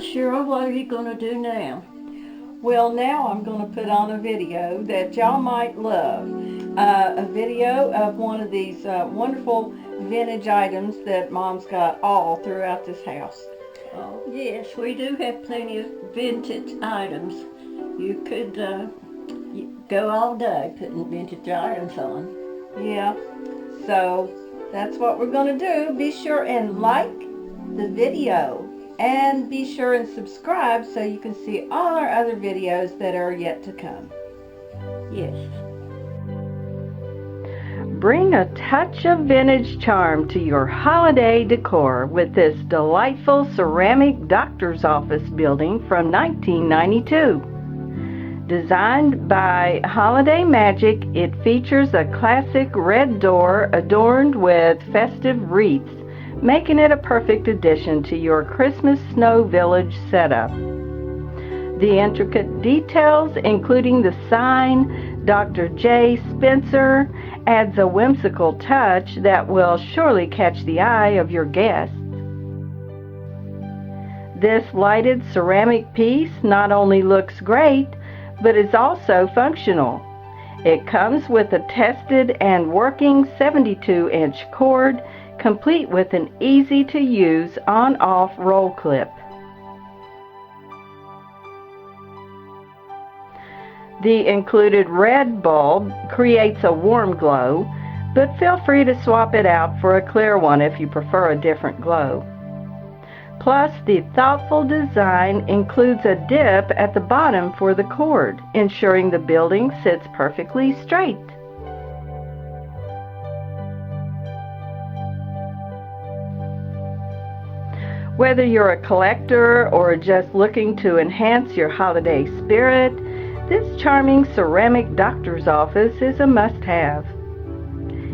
Sure, what are you going to do now? Well, now I'm going to put on a video that y'all might love. A video of one of these wonderful vintage items that Mom's got all throughout this house. Oh, yes, we do have plenty of vintage items. You could go all day putting vintage items on. Yeah, so that's what we're going to do. Be sure and like the video and be sure and subscribe so you can see all our other videos that are yet to come. Yes. Bring a touch of vintage charm to your holiday decor with this delightful ceramic doctor's office building from 1992. Designed by Holiday Magic, it features a classic red door adorned with festive wreaths, making it a perfect addition to your Christmas snow village setup. The intricate details, including the sign, Dr. J. Spencer, adds a whimsical touch that will surely catch the eye of your guests. This lighted ceramic piece not only looks great, but is also functional. It comes with a tested and working 72-inch cord, complete with an easy-to-use on-off roll clip. The included red bulb creates a warm glow, but feel free to swap it out for a clear one if you prefer a different glow. Plus, the thoughtful design includes a dip at the bottom for the cord, ensuring the building sits perfectly straight. Whether you're a collector or just looking to enhance your holiday spirit, this charming ceramic doctor's office is a must-have.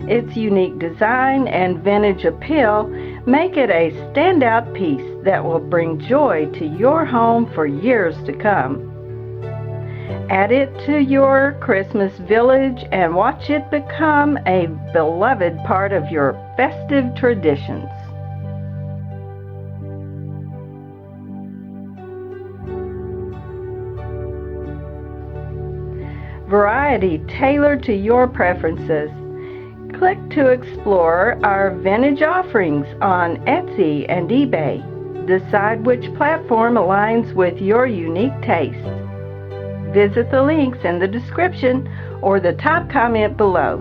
Its unique design and vintage appeal make it a standout piece that will bring joy to your home for years to come. Add it to your Christmas village and watch it become a beloved part of your festive traditions. Variety tailored to your preferences. Click to explore our vintage offerings on Etsy and eBay. Decide which platform aligns with your unique taste. Visit the links in the description or the top comment below.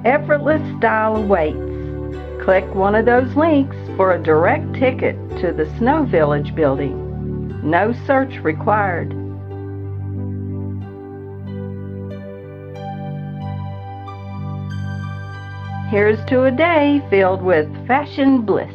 Effortless style awaits. Click one of those links for a direct ticket to the Snow Village building. No search required. Here's to a day filled with fashion bliss.